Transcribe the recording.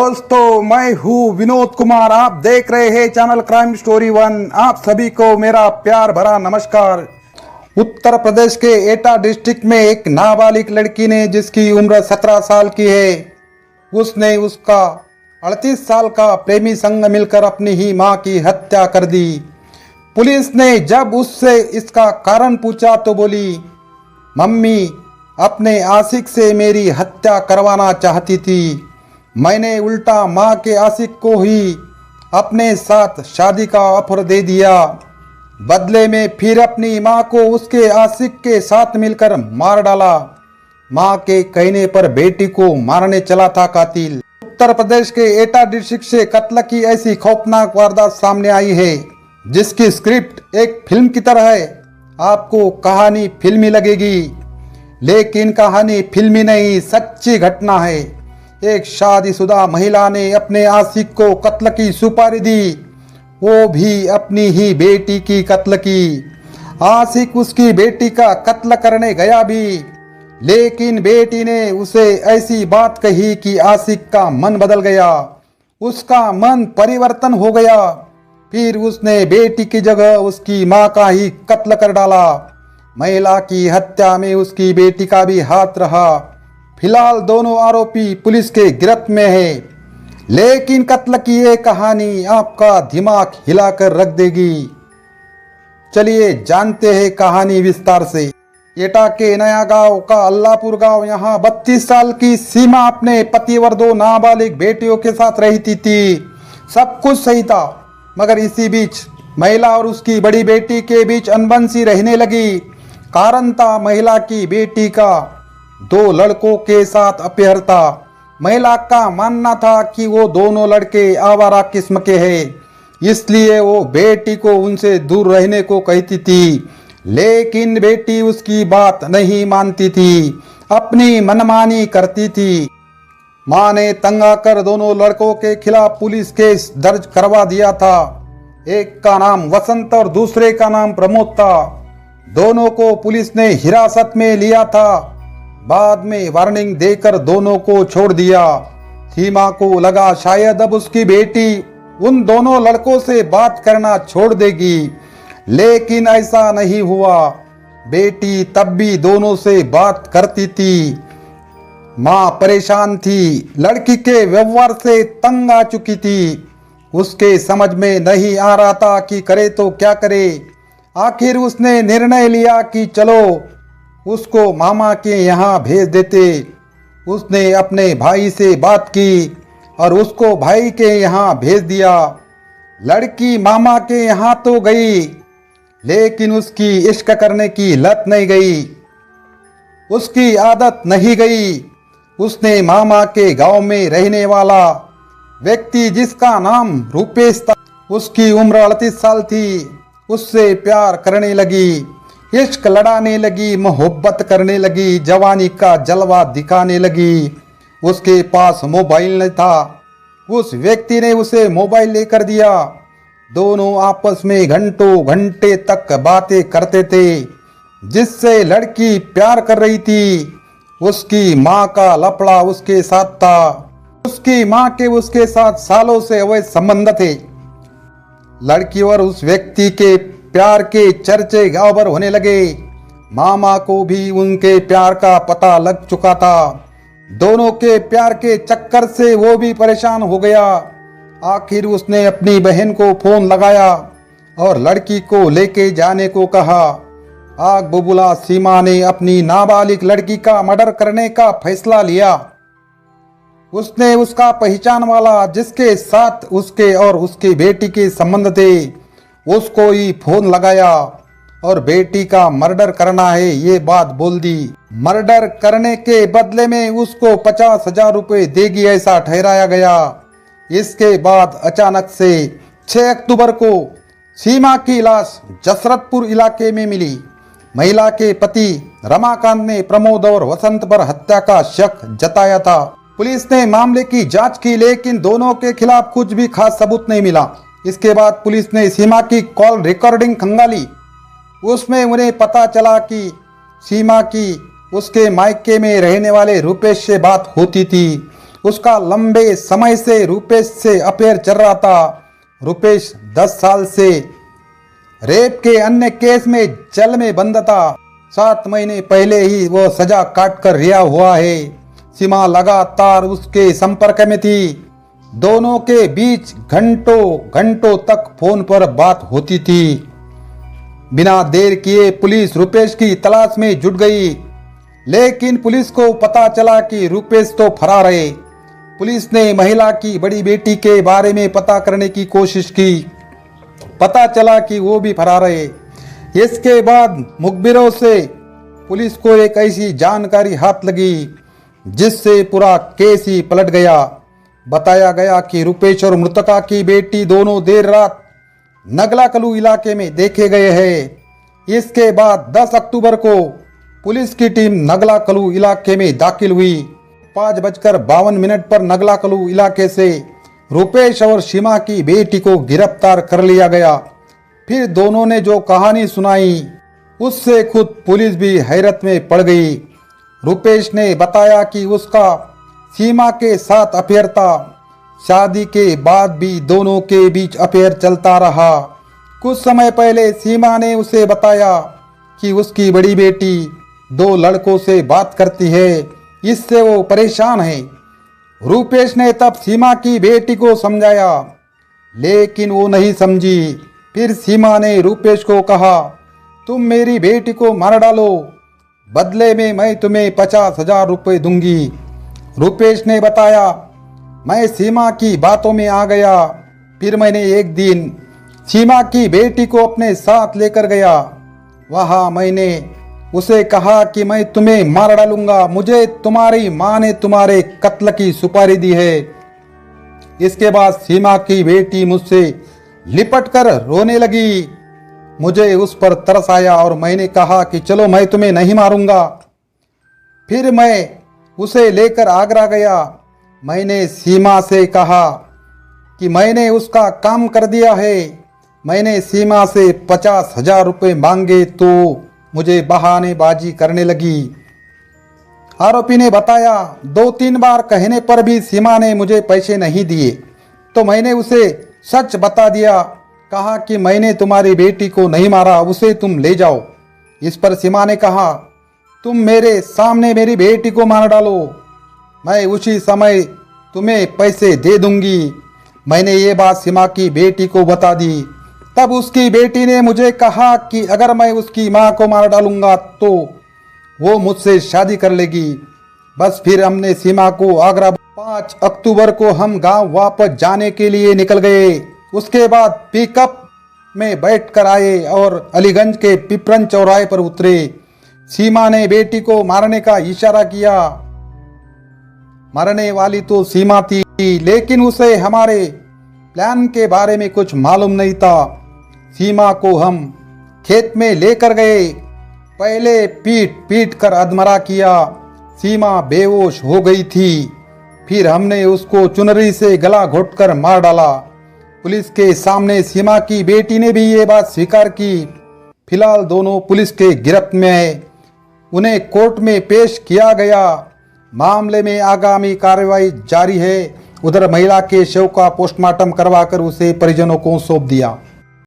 दोस्तों, मैं हूँ विनोद कुमार। आप देख रहे हैं चैनल क्राइम स्टोरी 1। आप सभी को मेरा प्यार भरा नमस्कार। उत्तर प्रदेश के एटा डिस्ट्रिक्ट में एक नाबालिग लड़की ने, जिसकी उम्र 17 साल की है, उसने उसका 38 साल का प्रेमी संग मिलकर अपनी ही मां की हत्या कर दी। पुलिस ने जब उससे इसका कारण पूछा तो बोली, मम्मी अपने आशिक से मेरी हत्या करवाना चाहती थी। मैंने उल्टा माँ के आशिक को ही अपने साथ शादी का ऑफर दे दिया। बदले में फिर अपनी माँ को उसके आशिक के साथ मिलकर मार डाला। माँ के कहने पर बेटी को मारने चला था कातिल। उत्तर प्रदेश के एटा डिस्ट्रिक्ट से कत्ल की ऐसी खौफनाक वारदात सामने आई है, जिसकी स्क्रिप्ट एक फिल्म की तरह है। आपको कहानी फिल्मी लगेगी, लेकिन कहानी फिल्मी नहीं, सच्ची घटना है। एक शादीशुदा महिला ने अपने आशिक को कत्ल की सुपारी दी, वो भी अपनी ही बेटी की कत्ल की। आशिक उसकी बेटी का कत्ल करने गया भी, लेकिन बेटी ने उसे ऐसी बात कही कि आशिक का मन बदल गया, उसका मन परिवर्तन हो गया। फिर उसने बेटी की जगह उसकी मां का ही कत्ल कर डाला। महिला की हत्या में उसकी बेटी का भी हाथ रहा। फिलहाल दोनों आरोपी पुलिस के गिरफ्त में है, लेकिन कत्ल की ये कहानी आपका दिमाग हिलाकर रख देगी। चलिए जानते हैं कहानी विस्तार से। एटा के नया गांव का अल्लाहपुर गांव, यहाँ 32 साल की सीमा अपने पति व 2 नाबालिग बेटियों के साथ रहती थी। सब कुछ सही था, मगर इसी बीच महिला और उसकी बड़ी बेटी के बीच अनबन सी रहने लगी। कारण था महिला की बेटी का 2 लड़कों के साथ अफेयर था। महिला का मानना था कि वो दोनों लड़के आवारा किस्म के हैं, इसलिए वो बेटी को उनसे दूर रहने को कहती थी। लेकिन बेटी उसकी बात नहीं मानती थी, अपनी मनमानी करती थी। मां ने तंग आकर दोनों लड़कों के खिलाफ पुलिस केस दर्ज करवा दिया था। एक का नाम वसंत और दूसरे का नाम प्रमोद था। दोनों को पुलिस ने हिरासत में लिया था। बाद में वार्निंग देकर दोनों को छोड़ दिया। सीमा को लगा शायद अब उसकी बेटी उन दोनों लड़कों से बात करना छोड़ देगी, लेकिन ऐसा नहीं हुआ। बेटी तब भी दोनों से बात करती थी। मां परेशान थी, लड़की के व्यवहार से तंग आ चुकी थी। उसके समझ में नहीं आ रहा था कि करे तो क्या करे। आखिर उसने निर्णय लिया कि चलो उसको मामा के यहाँ भेज देते। उसने अपने भाई से बात की और उसको भाई के यहाँ भेज दिया। लड़की मामा के यहाँ तो गई, लेकिन उसकी इश्क करने की लत नहीं गई, उसकी आदत नहीं गई। उसने मामा के गांव में रहने वाला व्यक्ति, जिसका नाम रूपेश था, उसकी उम्र 38 साल थी, उससे प्यार करने लगी, इश्क लड़ाने लगी, मोहब्बत करने लगी, जवानी का जलवा दिखाने लगी। उसके पास मोबाइल नहीं था, उस व्यक्ति ने उसे मोबाइल लेकर दिया। दोनों आपस में घंटों घंटे तक बातें करते थे, जिससे लड़की प्यार कर रही थी। उसकी माँ का लफड़ा उसके साथ था। उसकी माँ के उसके साथ सालों से अवैध संबंध थे। लड़की और उस व्यक्ति के प्यार के चर्चे गांव भर होने लगे। मामा को भी उनके प्यार का पता लग चुका था। दोनों के प्यार के चक्कर से वो भी परेशान हो गया। आखिर उसने अपनी बहन को फोन लगाया और लड़की को लेके जाने को कहा। आग बबूला सीमा ने अपनी नाबालिग लड़की का मर्डर करने का फैसला लिया। उसने उसका पहचान वाला, जिसके साथ उसके और उसकी बेटी के संबंध थे, उसको ही फोन लगाया और बेटी का मर्डर करना है ये बात बोल दी। मर्डर करने के बदले में उसको 50,000 रुपये देगी, ऐसा ठहराया गया। इसके बाद अचानक से 6 अक्टूबर को सीमा की लाश जसरतपुर इलाके में मिली। महिला के पति रमाकांत ने प्रमोद और वसंत पर हत्या का शक जताया था। पुलिस ने मामले की जांच की, लेकिन दोनों के खिलाफ कुछ भी खास सबूत नहीं मिला। इसके बाद पुलिस ने सीमा की कॉल रिकॉर्डिंग खंगाली। उसमें उन्हें पता चला कि सीमा की उसके मायके में रहने वाले रूपेश से बात होती थी। उसका लंबे समय से रुपेश से अफेयर चल रहा था। रुपेश 10 साल से रेप के अन्य केस में जेल में बंद था। 7 महीने पहले ही वो सजा काट कर रिहा हुआ है। सीमा लगातार उसके संपर्क में थी। दोनों के बीच घंटों घंटों तक फोन पर बात होती थी। बिना देर किए पुलिस रुपेश की तलाश में जुट गई, लेकिन पुलिस को पता चला कि रुपेश तो फरार है। पुलिस ने महिला की बड़ी बेटी के बारे में पता करने की कोशिश की। पता चला कि वो भी फरार है। इसके बाद मुखबिरों से पुलिस को एक ऐसी जानकारी हाथ लगी जिससे पूरा केस ही पलट गया। बताया गया कि रुपेश और मृतका की बेटी दोनों देर रात नगलाकलू इलाके में देखे गए हैं। इसके बाद 10 अक्टूबर को पुलिस की टीम नगलाकलू इलाके में दाखिल हुई। 5:52 पर नगलाकलू इलाके से रुपेश और सीमा की बेटी को गिरफ्तार कर लिया गया। फिर दोनों ने जो कहानी सुनाई उससे खुद पुलिस भी हैरत में पड़ गई। रुपेश ने बताया कि उसका सीमा के साथ अफेयर था। शादी के बाद भी दोनों के बीच अफेयर चलता रहा। कुछ समय पहले सीमा ने उसे बताया कि उसकी बड़ी बेटी 2 लड़कों से बात करती है, इससे वो परेशान है। रुपेश ने तब सीमा की बेटी को समझाया, लेकिन वो नहीं समझी। फिर सीमा ने रुपेश को कहा, तुम मेरी बेटी को मार डालो, बदले में मैं तुम्हें 50,000 रुपये दूंगी। रुपेश ने बताया, मैं सीमा की बातों में आ गया। फिर मैंने एक दिन सीमा की बेटी को अपने साथ लेकर गया। वहाँ मैंने उसे कहा कि मैं तुम्हें मार डालूंगा, मुझे तुम्हारी माँ ने तुम्हारे कत्ल की सुपारी दी है। इसके बाद सीमा की बेटी मुझसे लिपट कर रोने लगी। मुझे उस पर तरस आया और मैंने कहा कि चलो मैं तुम्हें नहीं मारूंगा। फिर मैं उसे लेकर आगरा गया। मैंने सीमा से कहा कि मैंने उसका काम कर दिया है। मैंने सीमा से 50,000 रुपये मांगे तो मुझे बहानेबाजी करने लगी। आरोपी ने बताया, 2-3 बार कहने पर भी सीमा ने मुझे पैसे नहीं दिए, तो मैंने उसे सच बता दिया। कहा कि मैंने तुम्हारी बेटी को नहीं मारा, उसे तुम ले जाओ। इस पर सीमा ने कहा, तुम मेरे सामने मेरी बेटी को मार डालो, मैं उसी समय तुम्हें पैसे दे दूंगी। मैंने ये बात सीमा की बेटी को बता दी। तब उसकी बेटी ने मुझे कहा कि अगर मैं उसकी माँ को मार डालूंगा तो वो मुझसे शादी कर लेगी। बस फिर हमने सीमा को आगरा 5 अक्टूबर को हम गांव वापस जाने के लिए निकल गए। उसके बाद पिकअप में बैठ कर आए और अलीगंज के पिपरन चौराहे पर उतरे। सीमा ने बेटी को मारने का इशारा किया। मरने वाली तो सीमा थी, लेकिन उसे हमारे प्लान के बारे में कुछ मालूम नहीं था। सीमा को हम खेत में लेकर गए। पहले पीट पीट कर अधमरा किया। सीमा बेहोश हो गई थी। फिर हमने उसको चुनरी से गला घोटकर मार डाला। पुलिस के सामने सीमा की बेटी ने भी ये बात स्वीकार की। फिलहाल दोनों पुलिस के गिरफ्त में है। उन्हें कोर्ट में पेश किया गया। मामले में आगामी कार्रवाई जारी है। उधर महिला के शव का पोस्टमार्टम करवाकर उसे परिजनों को सौंप दिया।